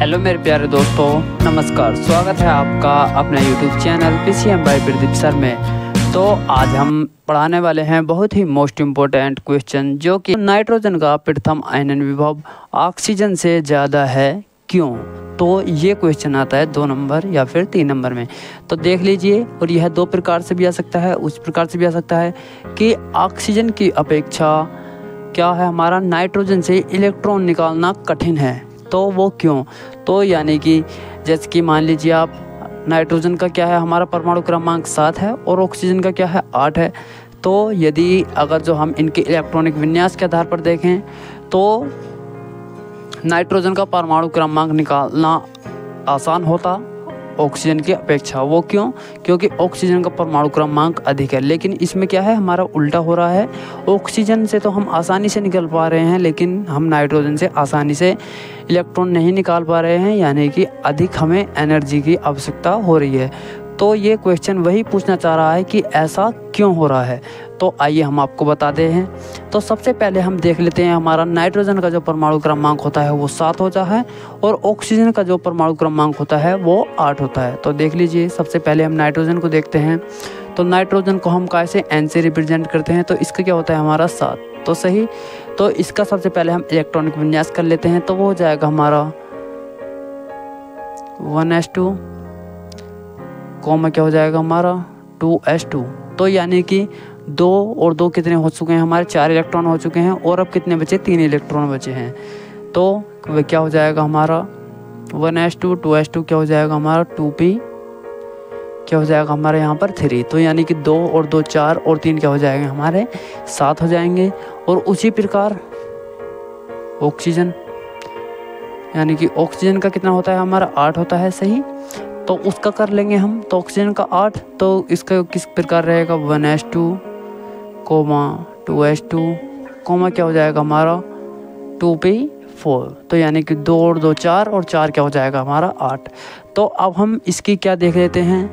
Hello मेरे प्यारे दोस्तों, नमस्कार। स्वागत है आपका अपने YouTube channel PCM by Pradeep sir में। तो आज हम पढ़ाने वाले हैं बहुत ही मोस्ट इम्पोर्टेंट क्वेश्चन, जो कि नाइट्रोजन का प्रथम आयनन विभव ऑक्सीजन से ज़्यादा है क्यों। तो ये क्वेश्चन आता है 2 नंबर या फिर 3 नंबर में। तो देख लीजिए, और यह 2 प्रकार से भी आ सकता है, उस प्रकार से भी आ सकता है कि ऑक्सीजन की अपेक्षा क्या है हमारा नाइट्रोजन से इलेक्ट्रॉन निकालना कठिन है, तो वो क्यों। तो यानी कि जैसे कि मान लीजिए आप, नाइट्रोजन का क्या है हमारा परमाणु क्रमांक 7 है और ऑक्सीजन का क्या है 8 है। तो यदि अगर जो हम इनके इलेक्ट्रॉनिक विन्यास के आधार पर देखें तो नाइट्रोजन का परमाणु क्रमांक निकालना आसान होता ऑक्सीजन की अपेक्षा। वो क्यों? क्योंकि ऑक्सीजन का परमाणु क्रमांक अधिक है। लेकिन इसमें क्या है, हमारा उल्टा हो रहा है। ऑक्सीजन से तो हम आसानी से निकल पा रहे हैं, लेकिन हम नाइट्रोजन से आसानी से इलेक्ट्रॉन नहीं निकाल पा रहे हैं, यानी कि अधिक हमें एनर्जी की आवश्यकता हो रही है। तो ये क्वेश्चन वही पूछना चाह रहा है कि ऐसा क्यों हो रहा है। तो आइए हम आपको बताते हैं। तो सबसे पहले हम देख लेते हैं, हमारा नाइट्रोजन का जो परमाणु क्रमांक होता है वो 7 होता है और ऑक्सीजन का जो परमाणु क्रमांक होता है वो 8 होता है। तो देख लीजिए, सबसे पहले हम नाइट्रोजन को देखते हैं। तो नाइट्रोजन को हम कैसे N से रिप्रेजेंट करते हैं, तो इसका क्या होता है हमारा 7। तो सही, तो इसका सबसे पहले हम इलेक्ट्रॉनिक विन्यास कर लेते हैं। तो वो हो जाएगा हमारा 1s2 कॉमा क्या हो जाएगा हमारा 2s2। तो यानी कि 2 और 2 कितने हो चुके हैं हमारे, 4 इलेक्ट्रॉन हो चुके हैं। और अब कितने बचे, 3 इलेक्ट्रॉन बचे हैं। तो वह क्या हो जाएगा हमारा 1s2 2s2 क्या हो जाएगा हमारा 2p क्या हो जाएगा हमारे यहाँ पर 3। तो यानी कि 2 और 2 4 और 3 क्या हो जाएंगे हमारे 7 हो जाएंगे। और उसी प्रकार ऑक्सीजन, यानी कि ऑक्सीजन का कितना होता है हमारा 8 होता है। सही, तो उसका कर लेंगे हम। तो ऑक्सीजन का 8, तो इसका किस प्रकार रहेगा 1s2 2s2 क्या हो जाएगा हमारा 2p4। तो यानी कि 2 और 2 4 और 4 क्या हो जाएगा हमारा 8। तो अब हम इसकी क्या देख लेते हैं,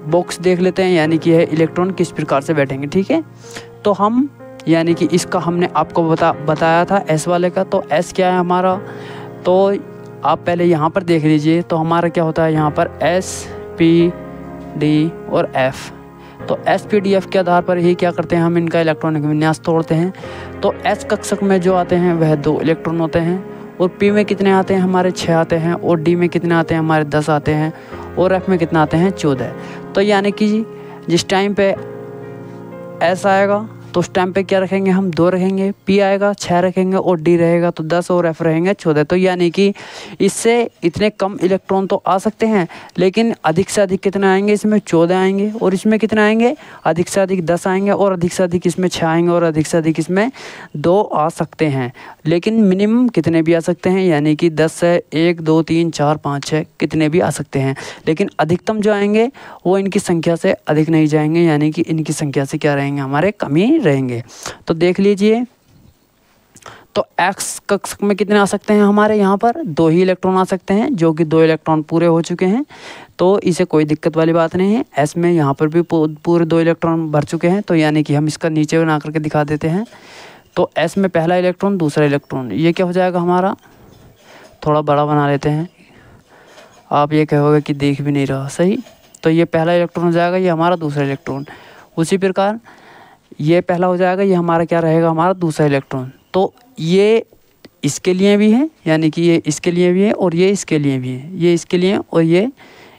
बॉक्स देख लेते हैं, यानी कि यह इलेक्ट्रॉन किस प्रकार से बैठेंगे। ठीक है, तो हम यानी कि इसका हमने आपको बताया था S वाले का। तो S क्या है हमारा, तो आप पहले यहाँ पर देख लीजिए। तो हमारा क्या होता है यहाँ पर S P D और F। तो S P D F के आधार पर ही क्या करते हैं, हम इनका इलेक्ट्रॉनिक विन्यास तोड़ते हैं। तो S कक्षक में जो आते हैं वह 2 इलेक्ट्रॉन होते हैं, और P में कितने आते हैं हमारे 6 आते हैं, और D में कितने आते हैं हमारे 10 आते हैं, और F में कितना आते हैं 14। तो यानी कि जिस टाइम पे S आएगा तो उस टाइम पे क्या रखेंगे हम 2 रखेंगे, P आएगा 6 रखेंगे, और D रहेगा तो 10 और F रहेंगे 14। तो यानी कि इससे इतने कम इलेक्ट्रॉन तो आ सकते हैं, लेकिन अधिक से अधिक कितने आएंगे, इसमें 14 आएंगे, और इसमें कितने आएंगे अधिक से अधिक 10 आएंगे, और अधिक से अधिक इसमें 6 आएंगे, और अधिक से अधिक इसमें 2 आ सकते हैं। लेकिन मिनिमम कितने भी आ सकते हैं, यानी कि 10 से 1 2 3 4 5 6 कितने भी आ सकते हैं। लेकिन अधिकतम जो आएंगे वो इनकी संख्या से अधिक नहीं जाएंगे, यानी कि इनकी संख्या से क्या रहेंगे हमारे कमी रहेंगे। तो देख लीजिए, तो X कक्षक में कितने आ सकते हैं हमारे यहाँ पर 2 ही इलेक्ट्रॉन आ सकते हैं, जो कि 2 इलेक्ट्रॉन पूरे हो चुके हैं। तो इसे कोई दिक्कत वाली बात नहीं है। S में यहाँ पर भी पूरे 2 इलेक्ट्रॉन भर चुके हैं। तो यानी कि हम इसका नीचे बना करके दिखा देते हैं। तो S में पहला इलेक्ट्रॉन, दूसरा इलेक्ट्रॉन, ये क्या हो जाएगा हमारा, थोड़ा बड़ा बना लेते हैं, आप ये कहोगे कि देख भी नहीं रहा। सही, तो ये पहला इलेक्ट्रॉन हो जाएगा, ये हमारा दूसरा इलेक्ट्रॉन। उसी प्रकार ये पहला हो जाएगा, ये हमारा क्या रहेगा हमारा दूसरा इलेक्ट्रॉन। तो ये इसके लिए भी है, यानी कि ये इसके लिए भी है, और ये इसके लिए भी है, ये इसके लिए और ये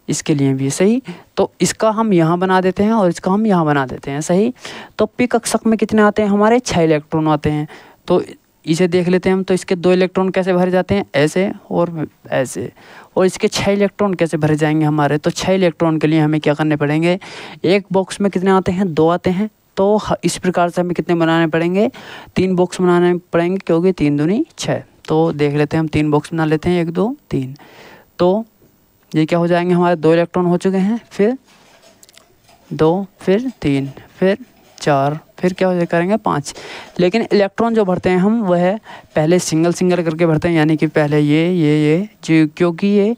इसके लिए भी है। सही, तो इसका हम यहाँ बना देते हैं और इसका हम यहाँ बना देते हैं। सही, तो P कक्षक में कितने आते हैं हमारे 6 इलेक्ट्रॉन आते हैं। तो इसे देख लेते हैं हम। तो इसके 2 इलेक्ट्रॉन कैसे भरे जाते हैं, ऐसे और ऐसे, और इसके 6 इलेक्ट्रॉन कैसे भरे जाएंगे हमारे। तो 6 इलेक्ट्रॉन के लिए हमें क्या करने पड़ेंगे, एक बॉक्स में कितने आते हैं 2 आते हैं। तो इस प्रकार से हमें कितने बनाने पड़ेंगे, 3 बॉक्स बनाने पड़ेंगे, क्योंकि 3 दूनी 6। तो देख लेते हैं हम, 3 बॉक्स बना लेते हैं, 1 2 3। तो ये क्या हो जाएंगे हमारे 2 इलेक्ट्रॉन हो चुके हैं, फिर 2 फिर 3 फिर 4 फिर क्या हो करेंगे 5। लेकिन इलेक्ट्रॉन जो भरते हैं हम वह पहले सिंगल सिंगल करके भरते हैं, यानी कि पहले ये जो, क्योंकि ये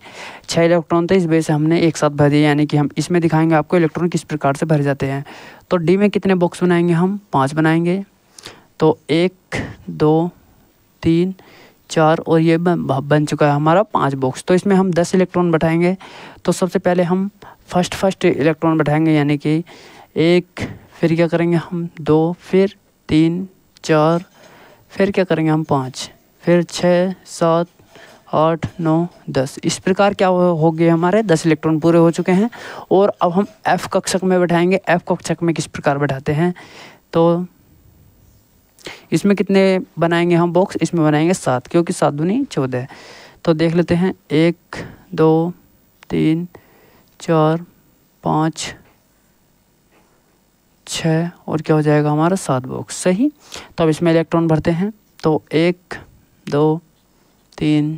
6 इलेक्ट्रॉन थे इस वजह से हमने एक साथ भर दिया। यानी कि हम इसमें दिखाएंगे आपको इलेक्ट्रॉन किस प्रकार से भरे जाते हैं। तो डी में कितने बॉक्स बनाएंगे हम, 5 बनाएंगे। तो 1 2 3 4 और ये बन चुका है हमारा 5 बॉक्स। तो इसमें हम 10 इलेक्ट्रॉन बैठाएंगे। तो सबसे पहले हम फर्स्ट इलेक्ट्रॉन बैठाएंगे, यानी कि 1, फिर क्या करेंगे हम 2, फिर 3, 4, फिर क्या करेंगे हम 5, फिर 6, 7, 8, 9, 10। इस प्रकार क्या हो गए हमारे 10 इलेक्ट्रॉन पूरे हो चुके हैं। और अब हम F कक्षक में बैठाएंगे। F कक्षक में किस प्रकार बैठाते हैं, तो इसमें कितने बनाएंगे हम बॉक्स, इसमें बनाएंगे 7, क्योंकि 7 दूनी 14। तो देख लेते हैं 1, 2, 3, 4, 5, 6 और क्या हो जाएगा हमारा 7 बॉक्स। सही। तो अब इसमें इलेक्ट्रॉन भरते हैं। तो 1, 2, 3,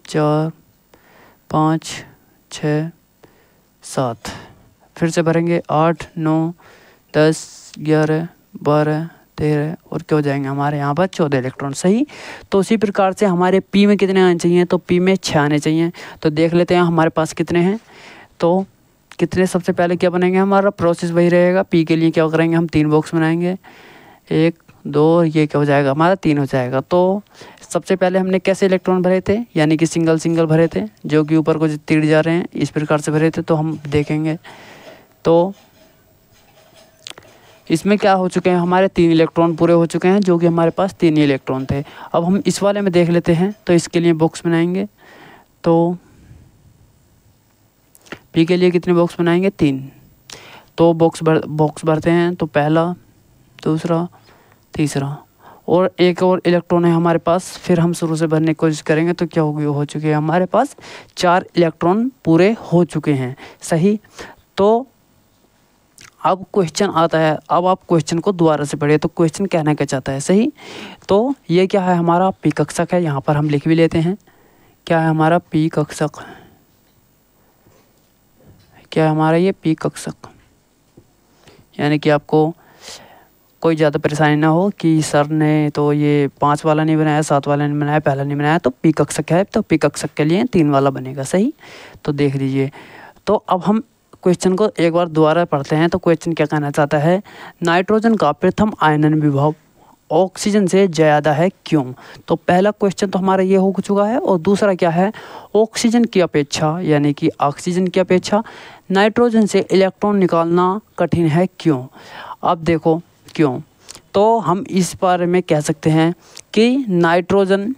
4, 5, 6, 7, फिर से भरेंगे 8, 9, 10, 11, 12, 13 और क्या हो जाएंगे हमारे यहाँ पर 14 इलेक्ट्रॉन। सही। तो उसी प्रकार से हमारे पी में कितने आने चाहिए, तो पी में 6 आने चाहिए। तो देख लेते हैं हमारे पास कितने हैं। तो कितने, सबसे पहले क्या बनेंगे, हमारा प्रोसेस वही रहेगा। पी के लिए क्या करेंगे हम 3 बॉक्स बनाएंगे, 1, 2, ये क्या हो जाएगा हमारा 3 हो जाएगा। तो सबसे पहले हमने कैसे इलेक्ट्रॉन भरे थे, यानी कि सिंगल भरे थे, जो कि ऊपर को तीर जा रहे हैं, इस प्रकार से भरे थे। तो हम देखेंगे तो इसमें क्या हो चुके हैं, हमारे 3 इलेक्ट्रॉन पूरे हो चुके हैं, जो कि हमारे पास 3 ही इलेक्ट्रॉन थे। अब हम इस वाले में देख लेते हैं। तो इसके लिए बॉक्स बनाएंगे। तो पी के लिए कितने बॉक्स बनाएंगे, 3। तो बॉक्स भरते हैं। तो पहला, दूसरा, तीसरा और एक और इलेक्ट्रॉन है हमारे पास। फिर हम शुरू से भरने की कोशिश करेंगे। तो क्या हो चुके हैं हमारे पास 4 इलेक्ट्रॉन पूरे हो चुके हैं। सही। तो अब क्वेश्चन आता है। अब आप क्वेश्चन को दोबारा से पढ़िए। तो क्वेश्चन कहना क्या चाहता है। सही। तो ये क्या है, हमारा पी कक्षक है। यहाँ पर हम लिख भी लेते हैं। क्या है हमारा पी कक्षक, क्या है हमारा ये पी कक्षक, यानी कि आपको कोई ज़्यादा परेशानी ना हो कि सर ने तो ये 5 वाला नहीं बनाया, 7 वाला नहीं बनाया, पहला नहीं बनाया। तो पी कक्षक है, तो पी कक्षक के लिए 3 वाला बनेगा। सही। तो देख लीजिए। तो अब हम क्वेश्चन को एक बार दोबारा पढ़ते हैं। तो क्वेश्चन क्या कहना चाहता है, नाइट्रोजन का प्रथम आयनन विभव ऑक्सीजन से ज़्यादा है, क्यों। तो पहला क्वेश्चन तो हमारा ये हो चुका है। और दूसरा क्या है, ऑक्सीजन की अपेक्षा, यानी कि ऑक्सीजन की अपेक्षा नाइट्रोजन से इलेक्ट्रॉन निकालना कठिन है, क्यों। अब देखो क्यों। तो हम इस बारे में कह सकते हैं कि नाइट्रोजन,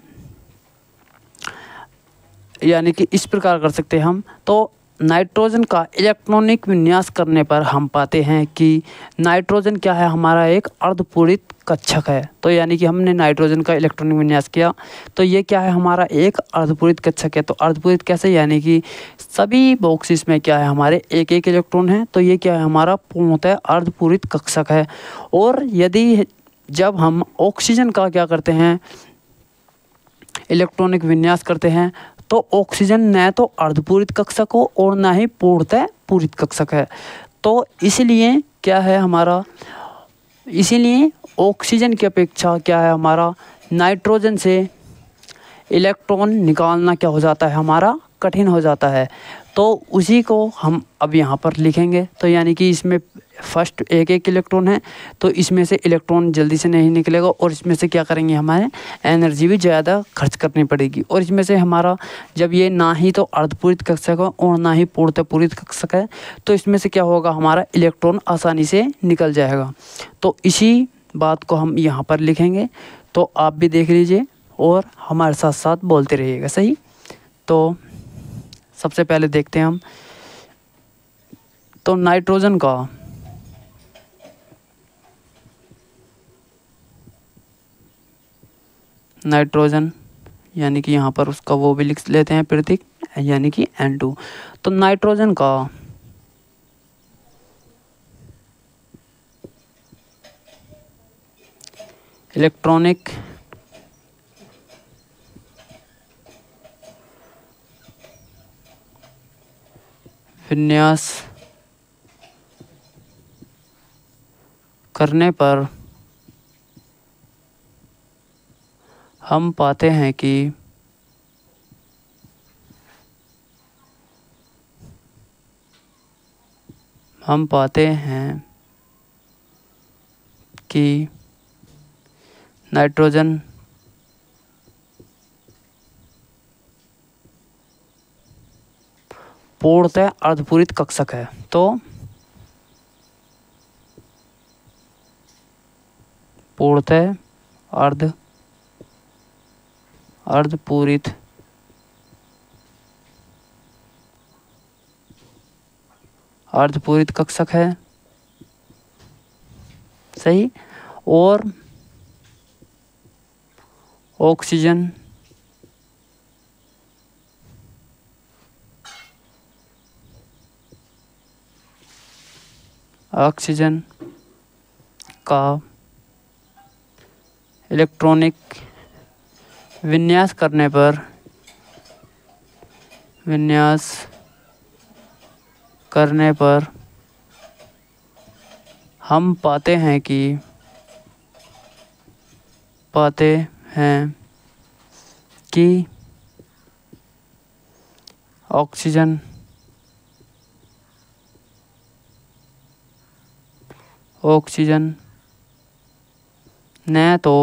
यानी कि इस प्रकार कर सकते हैं हम। तो नाइट्रोजन का इलेक्ट्रॉनिक विन्यास करने पर हम पाते हैं कि नाइट्रोजन क्या है, हमारा एक अर्धपूरित कक्षक है। तो यानी कि हमने नाइट्रोजन का इलेक्ट्रॉनिक विन्यास किया। तो ये क्या है, हमारा एक अर्धपूरित कक्षक है। तो अर्धपूरित कैसे, यानी कि सभी बॉक्सेस में क्या है, हमारे एक एक इलेक्ट्रॉन है। तो ये क्या है, हमारा पूर्णतः अर्धपूरित कक्षक है। और यदि जब हम ऑक्सीजन का क्या करते हैं, इलेक्ट्रॉनिक विन्यास करते हैं, तो ऑक्सीजन न तो अर्धपूरित कक्षक हो और ना ही पूर्णतः पूरित कक्षक है। तो इसलिए क्या है हमारा, इसीलिए ऑक्सीजन की अपेक्षा क्या है, हमारा नाइट्रोजन से इलेक्ट्रॉन निकालना क्या हो जाता है, हमारा कठिन हो जाता है। तो उसी को हम अब यहाँ पर लिखेंगे। तो यानी कि इसमें फर्स्ट एक एक इलेक्ट्रॉन है, तो इसमें से इलेक्ट्रॉन जल्दी से नहीं निकलेगा। और इसमें से क्या करेंगे, हमारे एनर्जी भी ज़्यादा खर्च करनी पड़ेगी। और इसमें से हमारा जब ये ना ही तो अर्धपूरित कक्षक है और ना ही पूर्णतः पूरित कक्षक है, तो इसमें से क्या होगा, हमारा इलेक्ट्रॉन आसानी से निकल जाएगा। तो इसी बात को हम यहाँ पर लिखेंगे। तो आप भी देख लीजिए और हमारे साथ साथ बोलते रहिएगा। सही। तो सबसे पहले देखते हैं हम। तो नाइट्रोजन का नाइट्रोजन यानी कि यहाँ पर उसका वो भी लिख लेते हैं प्रतीक, यानी कि N2। तो नाइट्रोजन का इलेक्ट्रॉनिक विन्यास करने पर हम पाते हैं कि नाइट्रोजन पूर्णतः अर्धपूरित कक्षक है। तो पूर्णतः अर्धपूरित कक्षक है, सही। और ऑक्सीजन का इलेक्ट्रॉनिक विन्यास करने पर हम पाते हैं कि ऑक्सीजन न तो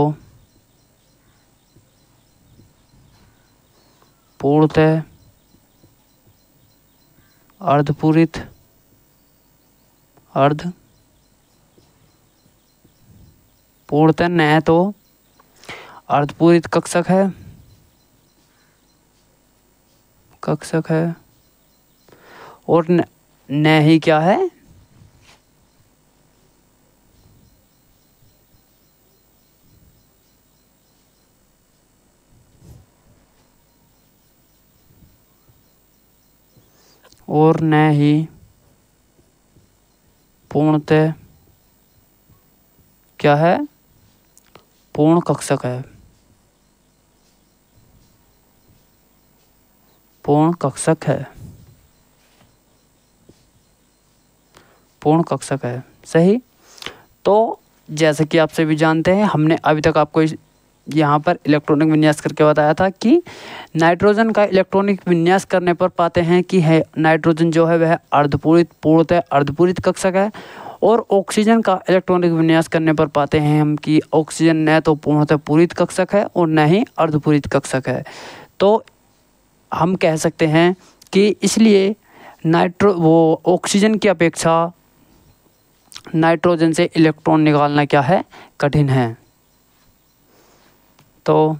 पूर्णतः अर्धपूरित कक्षक है और न ही क्या है, और न ही पूर्णतः क्या है, पूर्ण कक्षक है। पूर्ण कक्षक है, सही। तो जैसे कि आप सभी जानते हैं, हमने अभी तक आपको यहाँ पर इलेक्ट्रॉनिक विन्यास करके बताया था कि नाइट्रोजन का इलेक्ट्रॉनिक विन्यास करने पर पाते हैं कि है नाइट्रोजन जो है वह पूर्णतः अर्धपूरित कक्षक है। और ऑक्सीजन का इलेक्ट्रॉनिक विन्यास करने पर पाते हैं हम कि ऑक्सीजन न तो पूर्णतः पूरित कक्षक है और न ही अर्धपूरित कक्षक है। तो हम कह सकते हैं कि इसलिए ऑक्सीजन की अपेक्षा नाइट्रोजन से इलेक्ट्रॉन निकालना क्या है, कठिन है। तो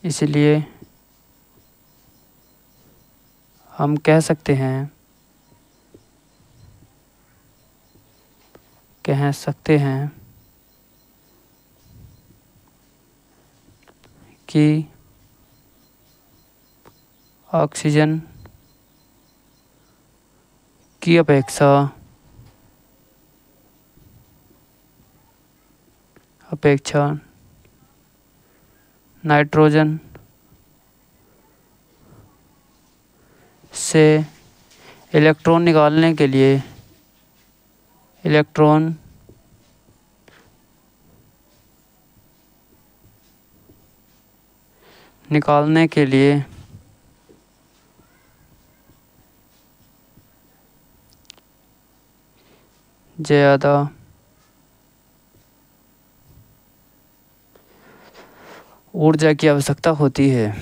इसलिए हम कह सकते हैं कि ऑक्सीजन की अपेक्षा नाइट्रोजन से इलेक्ट्रॉन निकालने के लिए ज़्यादा ऊर्जा की आवश्यकता होती है।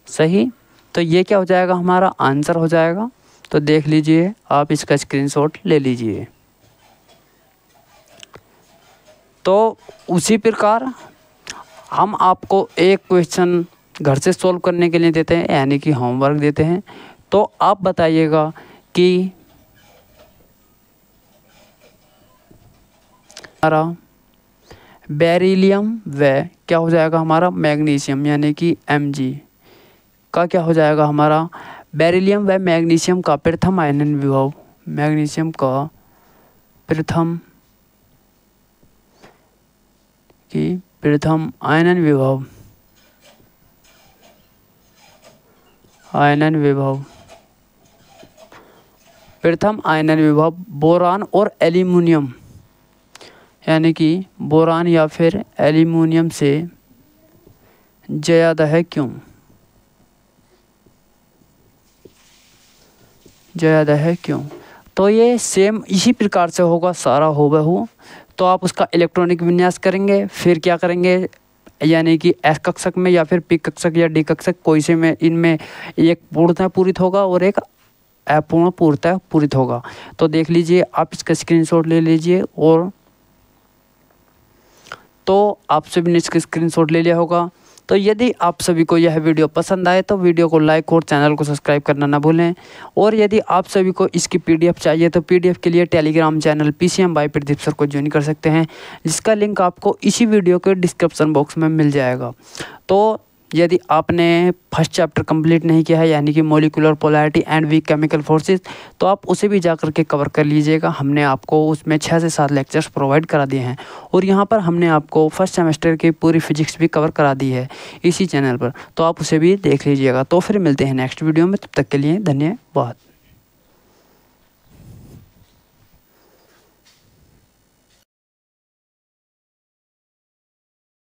सही। तो ये क्या हो जाएगा, हमारा आंसर हो जाएगा। तो देख लीजिए, आप इसका स्क्रीनशॉट ले लीजिए। तो उसी प्रकार हम आपको एक क्वेश्चन घर से सॉल्व करने के लिए देते हैं, यानी कि होमवर्क देते हैं। तो आप बताइएगा कि हमारा बेरिलियम व क्या हो जाएगा हमारा मैग्नीशियम, यानी कि Mg का क्या हो जाएगा हमारा बेरिलियम व मैग्नीशियम का प्रथम आयनन विभव, मैग्नीशियम का प्रथम आयनन विभव बोरान और एल्यूमिनियम, यानी कि बोरान या फिर एल्यूमिनियम से ज़्यादा है। क्यों? ज़्यादा है क्यों। तो ये सेम इसी प्रकार से होगा सारा हूबहू। तो आप उसका इलेक्ट्रॉनिक विन्यास करेंगे, फिर क्या करेंगे यानी कि एस कक्षक में या फिर पी कक्षक या डी कक्षक कोई से में इनमें एक पूर्णतः पूरित होगा और एक अपूर्ण पूर्णतः पूरित होगा। तो देख लीजिए, आप इसका स्क्रीनशॉट ले लीजिए। और तो आप सभी ने इसका स्क्रीनशॉट ले लिया होगा। तो यदि आप सभी को यह वीडियो पसंद आए तो वीडियो को लाइक और चैनल को सब्सक्राइब करना ना भूलें। और यदि आप सभी को इसकी पीडीएफ चाहिए तो पीडीएफ के लिए Telegram channel PCM by Pradeep sir को ज्वाइन कर सकते हैं, जिसका लिंक आपको इसी वीडियो के डिस्क्रिप्शन बॉक्स में मिल जाएगा। तो यदि आपने फर्स्ट चैप्टर कंप्लीट नहीं किया है यानी कि molecular polarity and weak chemical forces, तो आप उसे भी जा करके कवर कर लीजिएगा। हमने आपको उसमें 6 से 7 लेक्चर्स प्रोवाइड करा दिए हैं और यहाँ पर हमने आपको फर्स्ट सेमेस्टर की पूरी फिजिक्स भी कवर करा दी है इसी चैनल पर, तो आप उसे भी देख लीजिएगा। तो फिर मिलते हैं नेक्स्ट वीडियो में, तब तक के लिए धन्यवाद।